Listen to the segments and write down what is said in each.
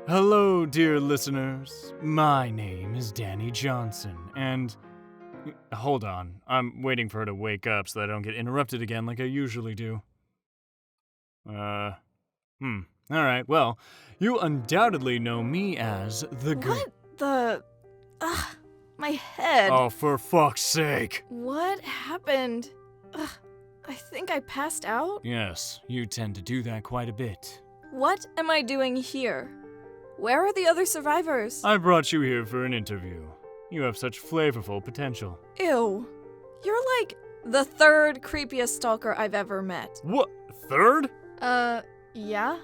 Hello, dear listeners. My name is Danny Johnson, and... Hold on. I'm waiting for her to wake up so that I don't get interrupted again like I usually do. Alright, well, you undoubtedly know me as the What the... my head. Oh, for fuck's sake. What happened? I think I passed out? Yes, you tend to do that quite a bit. What am I doing here? Where are the other survivors? I brought you here for an interview. You have such flavorful potential. Ew. You're like the third creepiest stalker I've ever met. What? Third? Yeah?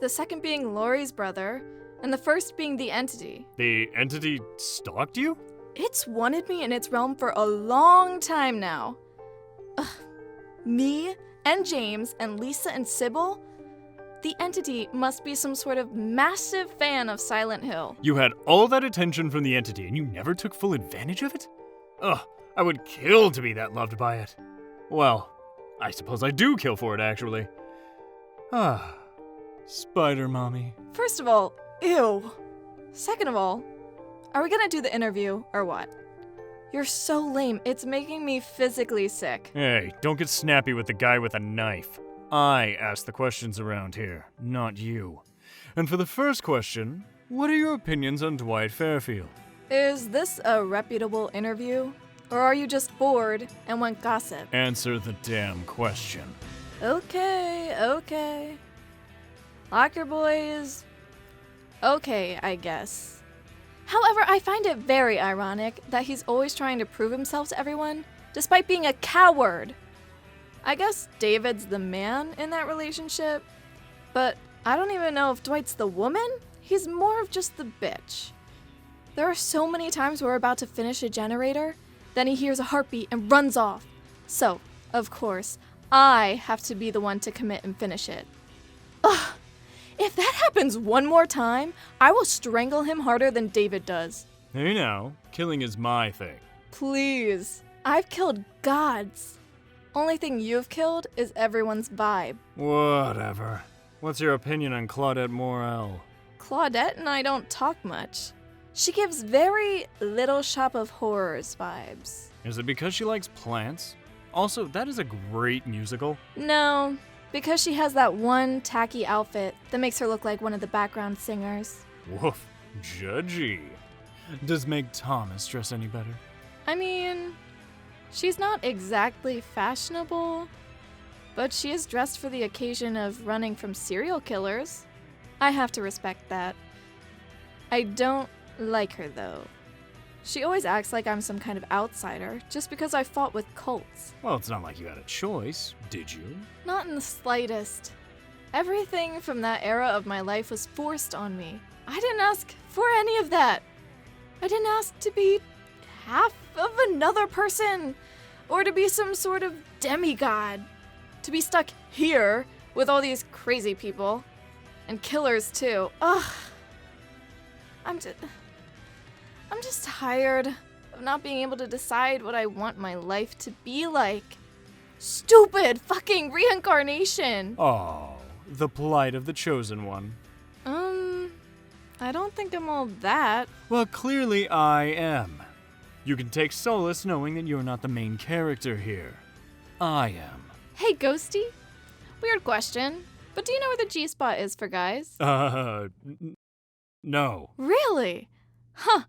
The second being Lori's brother, and the first being the entity. The entity stalked you? It's wanted me in its realm for a long time now. Me and James and Lisa and Sybil? The entity must be some sort of massive fan of Silent Hill. You had all that attention from the entity and you never took full advantage of it? Ugh, I would kill to be that loved by it. Well, I suppose I do kill for it, actually. Spider Mommy. First of all, ew. Second of all, are we gonna do the interview or what? You're so lame, it's making me physically sick. Hey, don't get snappy with the guy with a knife. I ask the questions around here, not you. And for the first question, what are your opinions on Dwight Fairfield? Is this a reputable interview? Or are you just bored and want gossip? Answer the damn question. Okay. Locker boys. Okay, I guess. However, I find it very ironic that he's always trying to prove himself to everyone, despite being a coward. I guess David's the man in that relationship, but I don't even know if Dwight's the woman. He's more of just the bitch. There are so many times we're about to finish a generator, then he hears a heartbeat and runs off. So, of course, I have to be the one to commit and finish it. Ugh. If that happens one more time, I will strangle him harder than David does. Hey now, killing is my thing. Please. I've killed gods. Only thing you've killed is everyone's vibe. Whatever. What's your opinion on Claudette Morel? Claudette and I don't talk much. She gives very Little Shop of Horrors vibes. Is it because she likes plants? Also, that is a great musical. No, because she has that one tacky outfit that makes her look like one of the background singers. Woof, judgy. Does Meg Thomas dress any better? I mean, she's not exactly fashionable, but she is dressed for the occasion of running from serial killers. I have to respect that. I don't like her, though. She always acts like I'm some kind of outsider just because I fought with cults. Well, it's not like you had a choice, did you? Not in the slightest. Everything from that era of my life was forced on me. I didn't ask for any of that. I didn't ask to be half of another person, or to be some sort of demigod. To be stuck here with all these crazy people. And killers, too. Ugh. I'm just tired of not being able to decide what I want my life to be like. Stupid fucking reincarnation! Oh, the plight of the chosen one. I don't think I'm all that. Well, clearly I am. You can take solace knowing that you're not the main character here. I am. Hey, Ghosty. Weird question, but do you know where the G-spot is for guys? No. Really? Huh.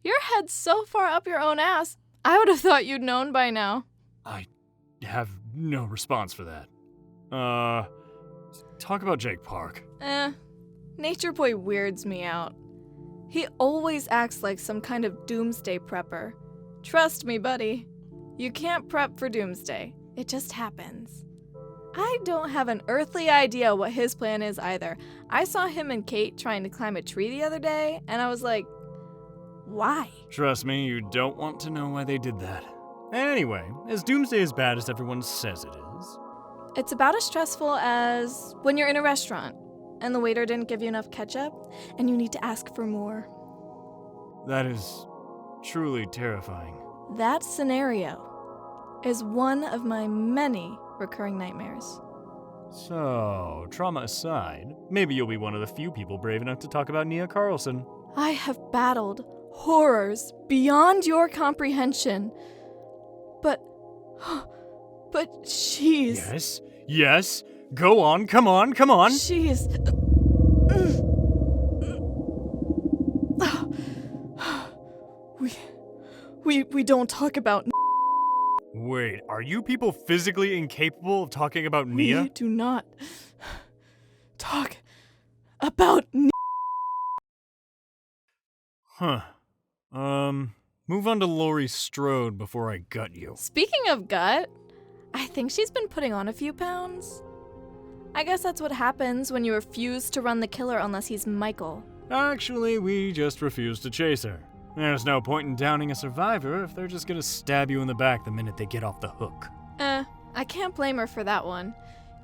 Your head's so far up your own ass, I would have thought you'd known by now. I have no response for that. Talk about Jake Park. Nature Boy weirds me out. He always acts like some kind of doomsday prepper. Trust me, buddy. You can't prep for doomsday. It just happens. I don't have an earthly idea what his plan is either. I saw him and Kate trying to climb a tree the other day, and I was like, why? Trust me, you don't want to know why they did that. Anyway, is doomsday as bad as everyone says it is? It's about as stressful as when you're in a restaurant and the waiter didn't give you enough ketchup and you need to ask for more. That is truly terrifying. That scenario is one of my many recurring nightmares. So, trauma aside, maybe you'll be one of the few people brave enough to talk about Nia Carlson. I have battled horrors beyond your comprehension. But she's... Yes, go on, come on. She's... We don't talk about... Wait, are you people physically incapable of talking about Nia? We do not talk about... Huh. Move on to Laurie Strode before I gut you. Speaking of gut, I think she's been putting on a few pounds. I guess that's what happens when you refuse to run the killer unless he's Michael. Actually, we just refuse to chase her. There's no point in downing a survivor if they're just gonna stab you in the back the minute they get off the hook. I can't blame her for that one.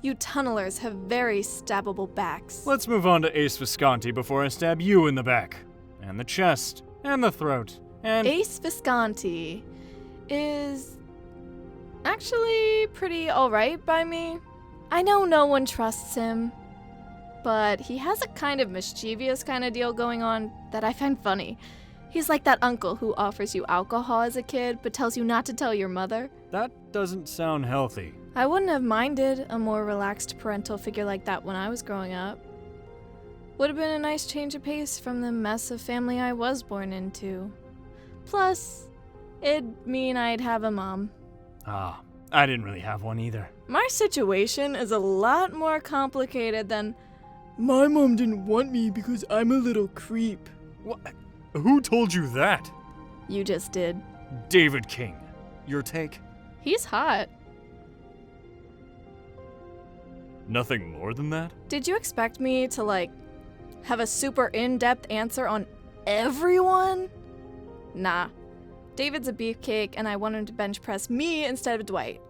You tunnelers have very stabbable backs. Let's move on to Ace Visconti before I stab you in the back. And the chest. And the throat. And... Ace Visconti is actually pretty alright by me. I know no one trusts him, but he has a kind of mischievous kind of deal going on that I find funny. He's like that uncle who offers you alcohol as a kid but tells you not to tell your mother. That doesn't sound healthy. I wouldn't have minded a more relaxed parental figure like that when I was growing up. Would have been a nice change of pace from the mess of family I was born into. Plus, it'd mean I'd have a mom. Ah, I didn't really have one either. My situation is a lot more complicated than, my mom didn't want me because I'm a little creep. What? Who told you that? You just did. David King. Your take? He's hot. Nothing more than that? Did you expect me to, have a super in-depth answer on everyone? Nah. David's a beefcake, and I want him to bench press me instead of Dwight.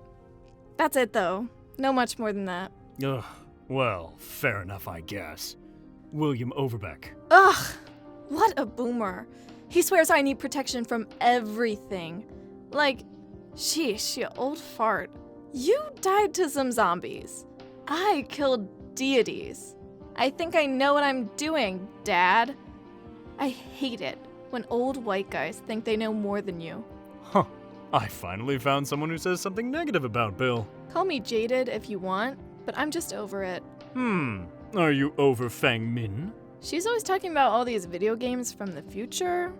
That's it, though. No much more than that. Ugh. Well, fair enough, I guess. William Overbeck. Ugh! What a boomer. He swears I need protection from everything. Sheesh, you old fart. You died to some zombies. I killed deities. I think I know what I'm doing, Dad. I hate it when old white guys think they know more than you. Huh. I finally found someone who says something negative about Bill. Call me jaded if you want, but I'm just over it. Are you over Fang Min? She's always talking about all these video games from the future.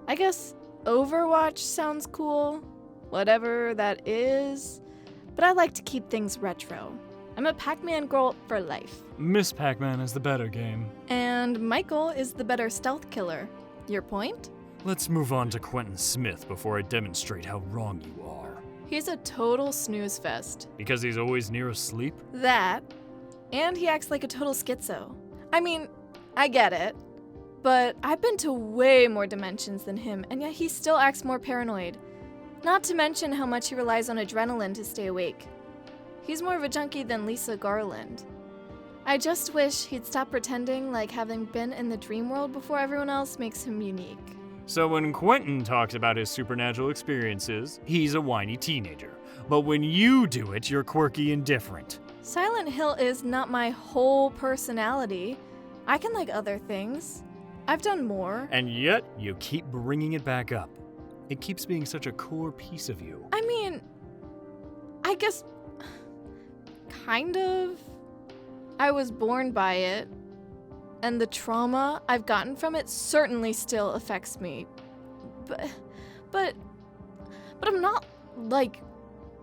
I guess Overwatch sounds cool, whatever that is, but I like to keep things retro. I'm a Pac-Man girl for life. Miss Pac-Man is the better game. And Michael is the better stealth killer. Your point? Let's move on to Quentin Smith before I demonstrate how wrong you are. He's a total snooze fest. Because he's always near asleep? That, and he acts like a total schizo. I mean, I get it, but I've been to way more dimensions than him, and yet he still acts more paranoid. Not to mention how much he relies on adrenaline to stay awake. He's more of a junkie than Lisa Garland. I just wish he'd stop pretending like having been in the dream world before everyone else makes him unique. So when Quentin talks about his supernatural experiences, he's a whiny teenager. But when you do it, you're quirky and different. Silent Hill is not my whole personality. I can like other things. I've done more. And yet, you keep bringing it back up. It keeps being such a core piece of you. I mean, I guess, kind of. I was born by it, and the trauma I've gotten from it certainly still affects me. But I'm not,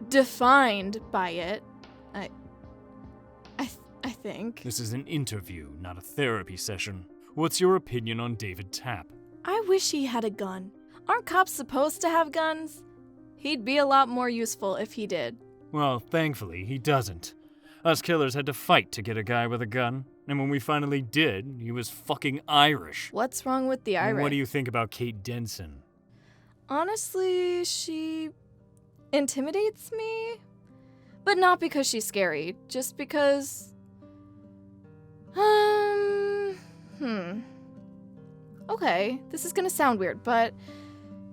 defined by it. I think. This is an interview, not a therapy session. What's your opinion on David Tapp? I wish he had a gun. Aren't cops supposed to have guns? He'd be a lot more useful if he did. Well, thankfully, he doesn't. Us killers had to fight to get a guy with a gun, and when we finally did, he was fucking Irish. What's wrong with the Irish? What do you think about Kate Denson? Honestly, she intimidates me. But not because she's scary, just because... Okay, this is gonna sound weird, but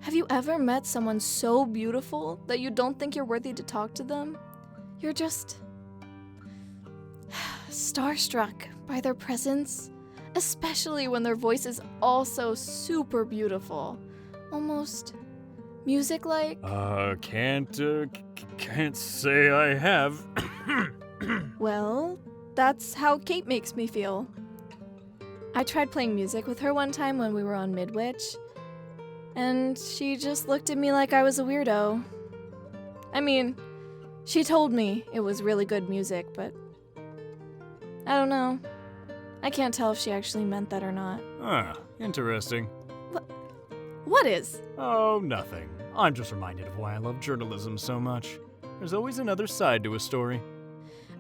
have you ever met someone so beautiful that you don't think you're worthy to talk to them? You're just starstruck by their presence, especially when their voice is also super beautiful. Almost music-like. Can't say I have. Well, that's how Kate makes me feel. I tried playing music with her one time when we were on Midwich, and she just looked at me like I was a weirdo. I mean, she told me it was really good music, but I don't know. I can't tell if she actually meant that or not. Interesting. What is? Oh, nothing. I'm just reminded of why I love journalism so much. There's always another side to a story.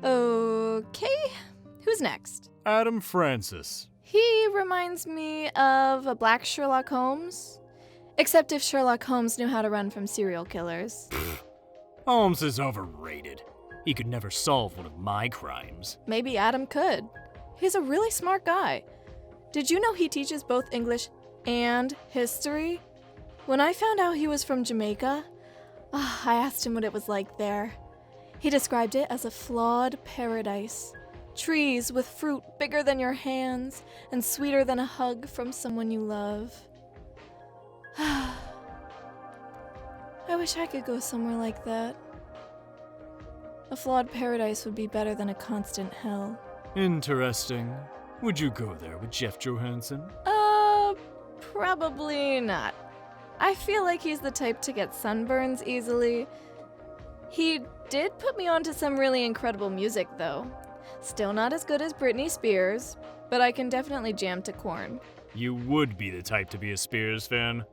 Okay, who's next? Adam Francis. He reminds me of a black Sherlock Holmes. Except if Sherlock Holmes knew how to run from serial killers. Holmes is overrated. He could never solve one of my crimes. Maybe Adam could. He's a really smart guy. Did you know he teaches both English and history? When I found out he was from Jamaica, I asked him what it was like there. He described it as a flawed paradise. Trees with fruit bigger than your hands and sweeter than a hug from someone you love. I wish I could go somewhere like that. A flawed paradise would be better than a constant hell. Interesting. Would you go there with Jeff Johansson? Probably not. I feel like he's the type to get sunburns easily. He did put me onto some really incredible music, though. Still not as good as Britney Spears, but I can definitely jam to Korn. You would be the type to be a Spears fan.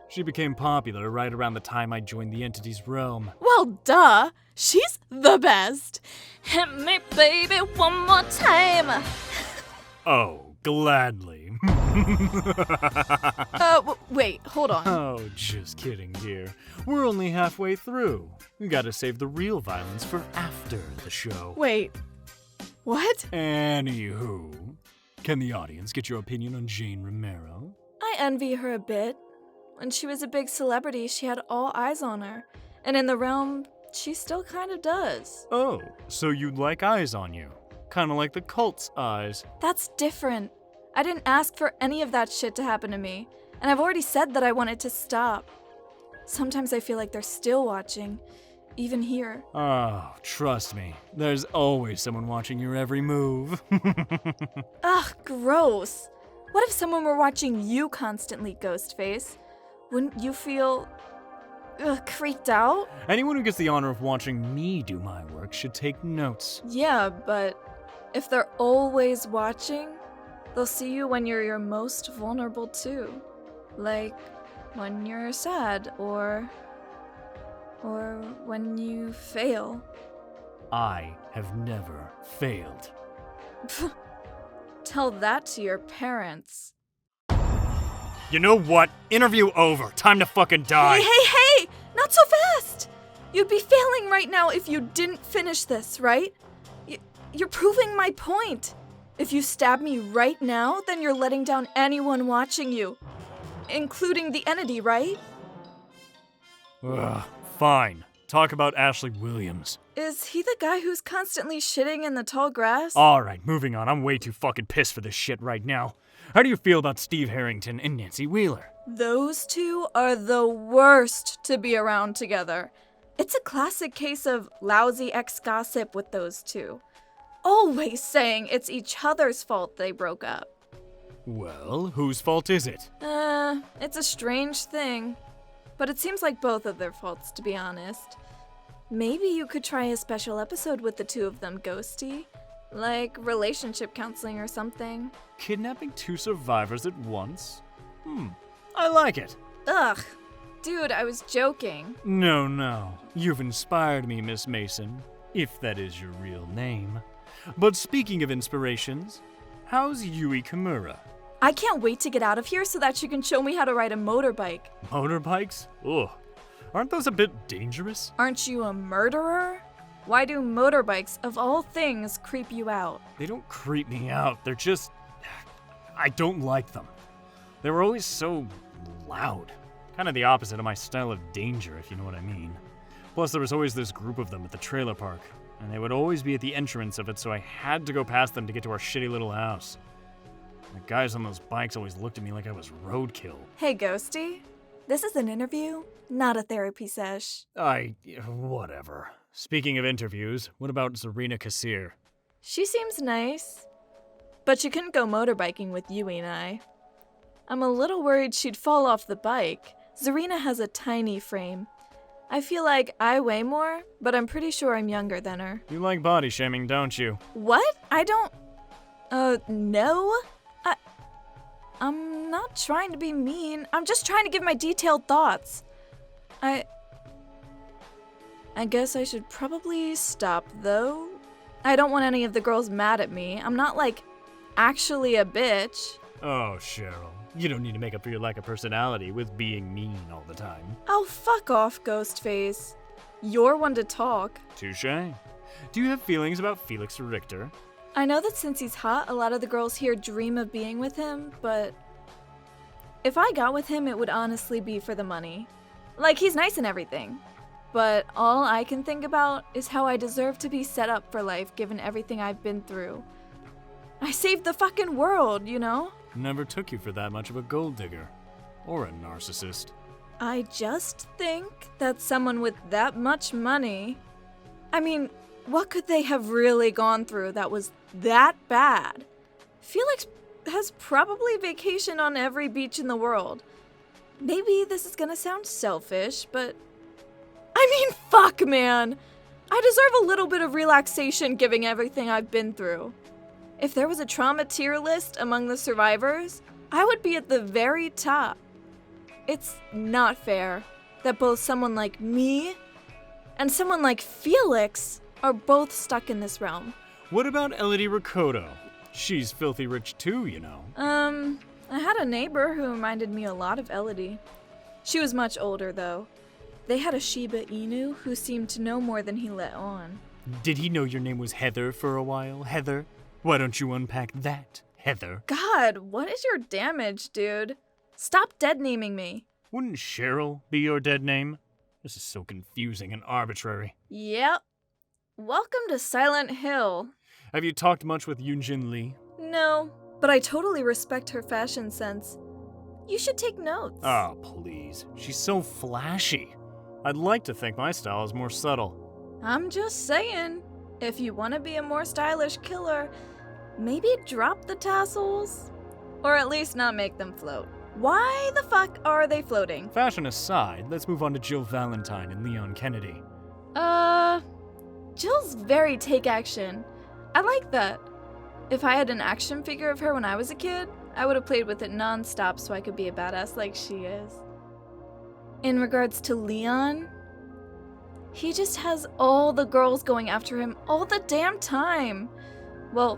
She became popular right around the time I joined the entity's realm. Well, duh! She's the best! Hit me, baby, one more time! Oh, gladly. Wait, hold on. Oh, just kidding, dear. We're only halfway through. We gotta save the real violence for after the show. Wait, what? Anywho, can the audience get your opinion on Jane Romero? I envy her a bit. When she was a big celebrity, she had all eyes on her. And in the realm, she still kind of does. Oh, so you'd like eyes on you. Kinda like the cult's eyes. That's different. I didn't ask for any of that shit to happen to me. And I've already said that I want it to stop. Sometimes I feel like they're still watching. Even here. Oh, trust me. There's always someone watching your every move. Ugh, gross. What if someone were watching you constantly, Ghostface? Wouldn't you feel creeped out? Anyone who gets the honor of watching me do my work should take notes. Yeah, but if they're always watching, they'll see you when you're your most vulnerable too. Like when you're sad or when you fail. I have never failed. Tell that to your parents. You know what? Interview over. Time to fucking die. Hey! Not so fast! You'd be failing right now if you didn't finish this, right? You're proving my point. If you stab me right now, then you're letting down anyone watching you. Including the entity, right? Ugh, fine. Talk about Ashley Williams. Is he the guy who's constantly shitting in the tall grass? Alright, moving on. I'm way too fucking pissed for this shit right now. How do you feel about Steve Harrington and Nancy Wheeler? Those two are the worst to be around together. It's a classic case of lousy ex-gossip with those two. Always saying it's each other's fault they broke up. Well, whose fault is it? It's a strange thing. But it seems like both of their faults, to be honest. Maybe you could try a special episode with the two of them, Ghosty. Like relationship counseling or something. Kidnapping two survivors at once? I like it. Ugh. Dude, I was joking. No. You've inspired me, Miss Mason. If that is your real name. But speaking of inspirations, how's Yui Kimura? I can't wait to get out of here so that you can show me how to ride a motorbike. Motorbikes? Ugh. Aren't those a bit dangerous? Aren't you a murderer? Why do motorbikes, of all things, creep you out? They don't creep me out. They're just... I don't like them. They were always so loud. Kind of the opposite of my style of danger, if you know what I mean. Plus, there was always this group of them at the trailer park. and they would always be at the entrance of it, so I had to go past them to get to our shitty little house. The guys on those bikes always looked at me like I was roadkill. Hey, Ghosty. This is an interview, not a therapy sesh. Whatever. Speaking of interviews, what about Zarina Kassir? She seems nice, but she couldn't go motorbiking with Yui and I. I'm a little worried she'd fall off the bike. Zarina has a tiny frame. I feel like I weigh more, but I'm pretty sure I'm younger than her. You like body shaming, don't you? What? I don't... no? I'm not trying to be mean. I'm just trying to give my detailed thoughts. I guess I should probably stop, though. I don't want any of the girls mad at me. I'm not, actually a bitch. Oh, Cheryl. You don't need to make up for your lack of personality with being mean all the time. Oh, fuck off, Ghostface. You're one to talk. Touché. Do you have feelings about Felix Richter? I know that since he's hot, a lot of the girls here dream of being with him, but if I got with him, it would honestly be for the money. He's nice and everything, but all I can think about is how I deserve to be set up for life given everything I've been through. I saved the fucking world, you know? Never took you for that much of a gold digger. Or a narcissist. I just think that someone with that much money... what could they have really gone through that was that bad? Felix has probably vacationed on every beach in the world. Maybe this is gonna sound selfish, but... fuck, man! I deserve a little bit of relaxation given everything I've been through. If there was a trauma tier list among the survivors, I would be at the very top. It's not fair that both someone like me and someone like Felix are both stuck in this realm. What about Elodie Riccotto? She's filthy rich too, you know. I had a neighbor who reminded me a lot of Elodie. She was much older, though. They had a Shiba Inu who seemed to know more than he let on. Did he know your name was Heather for a while, Heather? Why don't you unpack that, Heather? God, what is your damage, dude? Stop dead-naming me. Wouldn't Cheryl be your dead name? This is so confusing and arbitrary. Yep. Welcome to Silent Hill. Have you talked much with Yoonjin Lee? No, but I totally respect her fashion sense. You should take notes. Oh, please. She's so flashy. I'd like to think my style is more subtle. I'm just saying, if you want to be a more stylish killer, maybe drop the tassels. Or at least not make them float. Why the fuck are they floating? Fashion aside, let's move on to Jill Valentine and Leon Kennedy. Jill's very take action. I like that. If I had an action figure of her when I was a kid, I would have played with it non-stop so I could be a badass like she is. In regards to Leon, he just has all the girls going after him all the damn time. Well,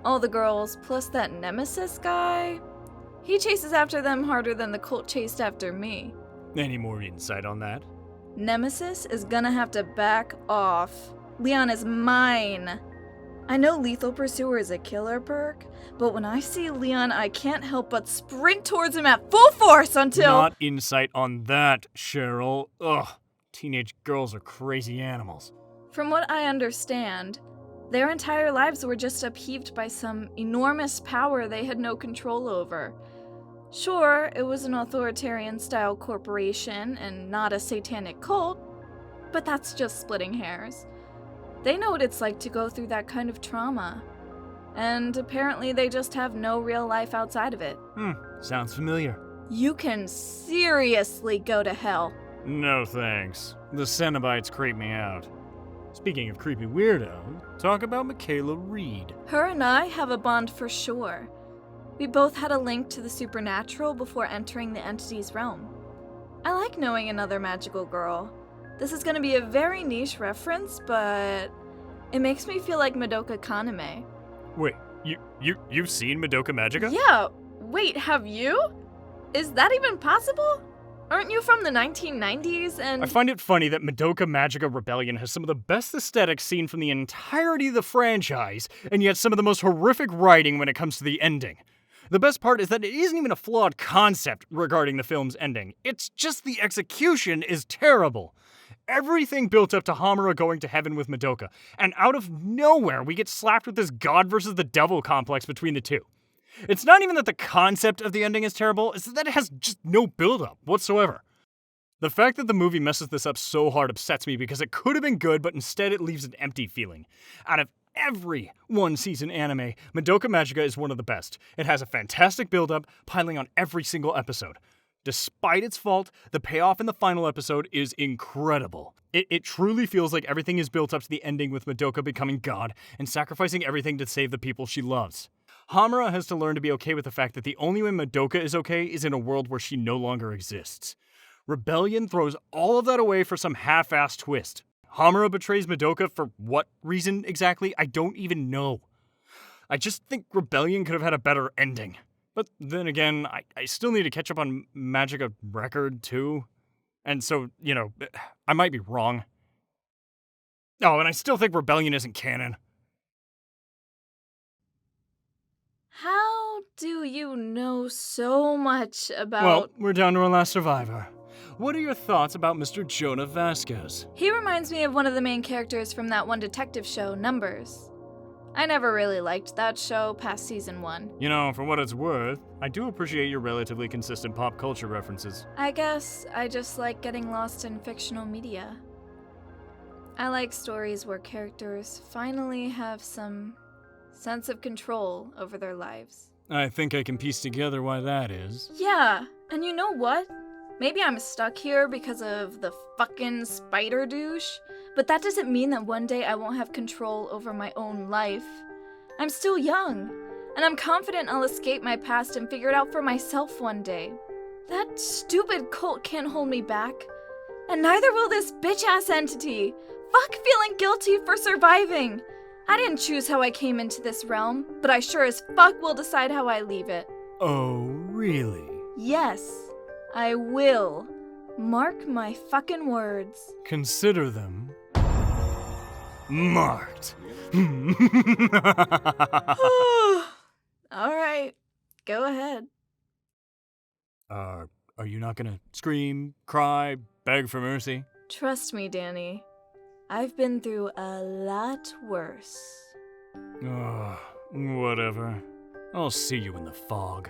all the girls plus that Nemesis guy. He chases after them harder than the cult chased after me. Any more insight on that? Nemesis is gonna have to back off. Leon is mine. I know Lethal Pursuer is a killer perk, but when I see Leon, I can't help but sprint towards him at full force until— Not insight on that, Cheryl. Ugh, teenage girls are crazy animals. From what I understand, their entire lives were just upheaved by some enormous power they had no control over. Sure, it was an authoritarian-style corporation and not a satanic cult, but that's just splitting hairs. They know what it's like to go through that kind of trauma. And apparently they just have no real life outside of it. Sounds familiar. You can seriously go to hell. No thanks. The Cenobites creep me out. Speaking of creepy weirdo, talk about Michaela Reed. Her and I have a bond for sure. We both had a link to the supernatural before entering the entity's realm. I like knowing another magical girl. This is gonna be a very niche reference, but it makes me feel like Madoka Kaname. Wait, you've seen Madoka Magica? Yeah, wait, have you? Is that even possible? Aren't you from the 1990s and— I find it funny that Madoka Magica Rebellion has some of the best aesthetics seen from the entirety of the franchise, and yet some of the most horrific writing when it comes to the ending. The best part is that it isn't even a flawed concept regarding the film's ending. It's just the execution is terrible. everything built up to Hamura going to heaven with Madoka, and out of nowhere we get slapped with this God versus the devil complex between the two. It's not even that the concept of the ending is terrible, it's that it has just no build-up whatsoever. The fact that the movie messes this up so hard upsets me because it could have been good, but instead it leaves an empty feeling. Out of every one-season anime, Madoka Magica is one of the best. It has a fantastic build-up, piling on every single episode. Despite its fault, the payoff in the final episode is incredible. It truly feels like everything is built up to the ending with Madoka becoming God and sacrificing everything to save the people she loves. Hamura has to learn to be okay with the fact that the only way Madoka is okay is in a world where she no longer exists. Rebellion throws all of that away for some half-assed twist. Hamura betrays Madoka for what reason exactly? I don't even know. I just think Rebellion could have had a better ending. But then again, I still need to catch up on Magica Record too. And so, I might be wrong. Oh, and I still think Rebellion isn't canon. How do you know so much about... Well, we're down to our last survivor. What are your thoughts about Mr. Jonah Vasquez? He reminds me of one of the main characters from that one detective show, Numbers. I never really liked that show past season 1. For what it's worth, I do appreciate your relatively consistent pop culture references. I guess I just like getting lost in fictional media. I like stories where characters finally have some sense of control over their lives. I think I can piece together why that is. Yeah, and you know what? Maybe I'm stuck here because of the fucking spider douche, but that doesn't mean that one day I won't have control over my own life. I'm still young, and I'm confident I'll escape my past and figure it out for myself one day. That stupid cult can't hold me back, and neither will this bitch-ass entity. Fuck feeling guilty for surviving. I didn't choose how I came into this realm, but I sure as fuck will decide how I leave it. Oh, really? Yes. I will. Mark my fucking words. Consider them marked. Alright, go ahead. Are you not gonna scream, cry, beg for mercy? Trust me, Danny. I've been through a lot worse. Whatever. I'll see you in the fog.